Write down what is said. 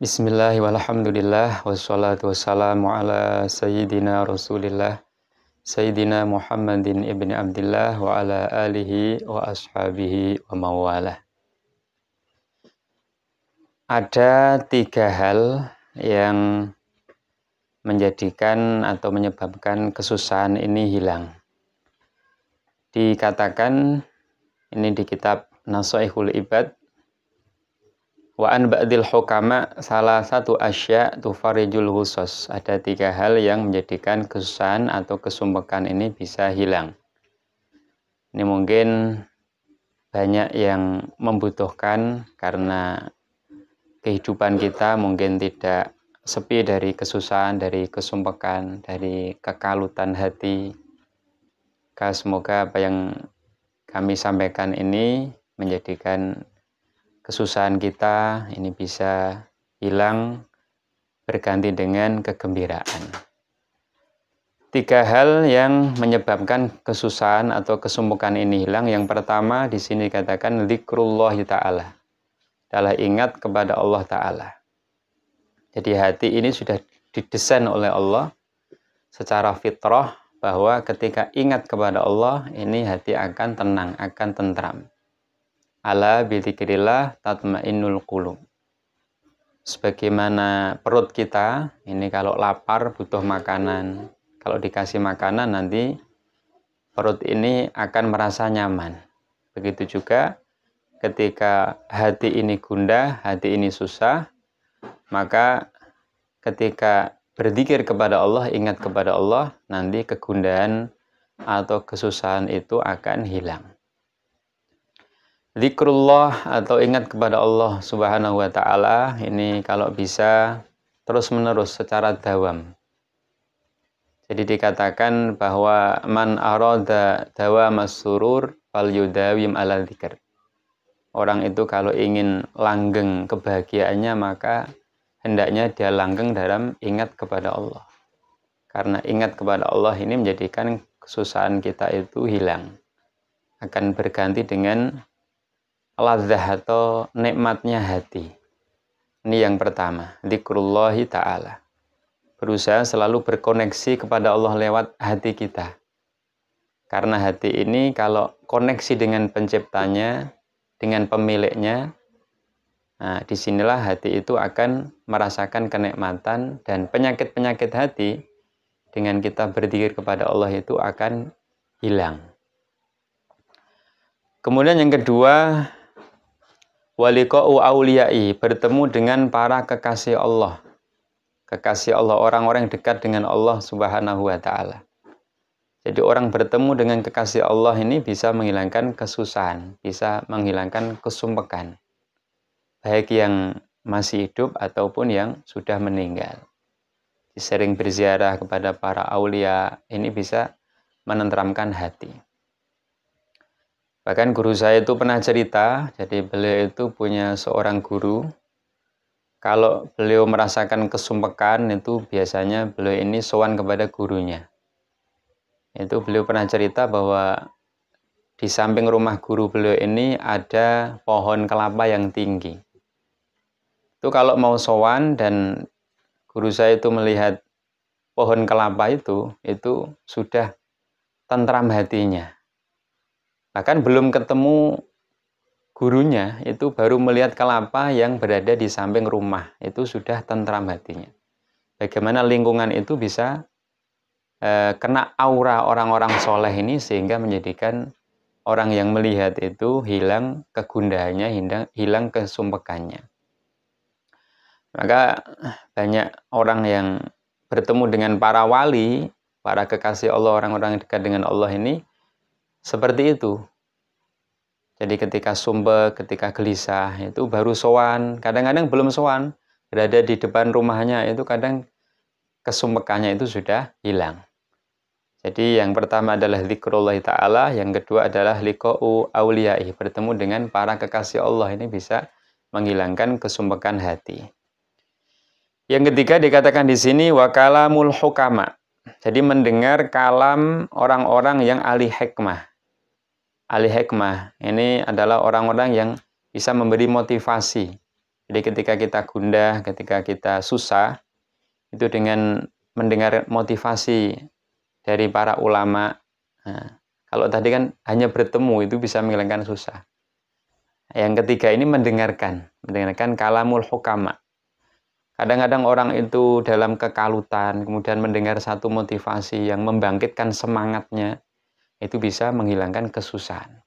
Bismillah walhamdulillah wassalatu wassalamu ala sayyidina rasulillah Sayyidina Muhammadin ibni Abdillah wa ala alihi wa ashabihi wa mawalah. Ada 3 hal yang menjadikan atau menyebabkan kesusahan ini hilang. Dikatakan ini di kitab Nasaihul Ibad, wa an ba'dil hukama salah satu asya tufarijul husos. Ada 3 hal yang menjadikan kesusahan atau kesumpekan ini bisa hilang. Ini mungkin banyak yang membutuhkan karena kehidupan kita mungkin tidak sepi dari kesusahan, dari kesumpekan, dari kekalutan hati. Semoga apa yang kami sampaikan ini menjadikan kesusahan kita ini bisa hilang berganti dengan kegembiraan. 3 hal yang menyebabkan kesusahan atau kesumpekan ini hilang. Yang pertama di sini dikatakan zikrullah ta'ala, adalah ingat kepada Allah Ta'ala. Jadi hati ini sudah didesain oleh Allah secara fitrah bahwa ketika ingat kepada Allah ini hati akan tenang, akan tentram. Ala bidzikrillah tatmainnul qulub. Sebagaimana perut kita ini kalau lapar butuh makanan, kalau dikasih makanan nanti perut ini akan merasa nyaman. Begitu juga ketika hati ini gundah, hati ini susah, maka ketika berzikir kepada Allah, ingat kepada Allah, nanti kegundahan atau kesusahan itu akan hilang. Zikrullah atau ingat kepada Allah Subhanahu wa ta'ala ini kalau bisa terus menerus secara dawam. Jadi dikatakan bahwa man arada dawamas surur fal yudawim ala dzikr. Orang itu kalau ingin langgeng kebahagiaannya maka hendaknya dia langgeng dalam ingat kepada Allah. Karena ingat kepada Allah ini menjadikan kesusahan kita itu hilang. Akan berganti dengan ladzah atau nikmatnya hati. Ini yang pertama, zikrullahi ta'ala. Berusaha selalu berkoneksi kepada Allah lewat hati kita. Karena hati ini kalau koneksi dengan penciptanya, dengan pemiliknya, nah disinilah hati itu akan merasakan kenikmatan dan penyakit-penyakit hati dengan kita berzikir kepada Allah itu akan hilang. Kemudian yang kedua, waliqa'u auliyai, bertemu dengan para kekasih Allah. Kekasih Allah, orang-orang yang dekat dengan Allah Subhanahu wa ta'ala. Jadi orang bertemu dengan kekasih Allah ini bisa menghilangkan kesusahan, bisa menghilangkan kesumpekan. Baik yang masih hidup ataupun yang sudah meninggal. Sering berziarah kepada para aulia, ini bisa menenteramkan hati. Bahkan guru saya itu pernah cerita, jadi beliau itu punya seorang guru. Kalau beliau merasakan kesumpekan itu biasanya beliau ini sowan kepada gurunya. Itu beliau pernah cerita bahwa di samping rumah guru beliau ini ada pohon kelapa yang tinggi. Itu kalau mau sowan dan guru saya itu melihat pohon kelapa itu sudah tentram hatinya. Bahkan belum ketemu gurunya, itu baru melihat kelapa yang berada di samping rumah, itu sudah tentram hatinya. Bagaimana lingkungan itu bisa kena aura orang-orang soleh ini sehingga menjadikan orang yang melihat itu hilang kegundahannya, hilang kesumpekannya. Maka banyak orang yang bertemu dengan para wali, para kekasih Allah, orang-orang yang dekat dengan Allah ini seperti itu. Jadi ketika sumpek, ketika gelisah, itu baru sowan. Kadang-kadang belum sowan, berada di depan rumahnya, itu kadang kesumpekannya itu sudah hilang. Jadi yang pertama adalah zikrullah ta'ala, yang kedua adalah liqa'u auliyai, bertemu dengan para kekasih Allah ini bisa menghilangkan kesumpekan hati. Yang ketiga dikatakan di sini wa kalamul hukama. Jadi mendengar kalam orang-orang yang ahli hikmah. Ahli hikmah ini adalah orang-orang yang bisa memberi motivasi, Jadi ketika kita gundah, ketika kita susah, itu dengan mendengar motivasi dari para ulama. Nah, kalau tadi kan hanya bertemu itu bisa menghilangkan susah. Yang ketiga ini mendengarkan kalamul hukama. Kadang-kadang orang itu dalam kekalutan, kemudian mendengar satu motivasi yang membangkitkan semangatnya, itu bisa menghilangkan kesusahan.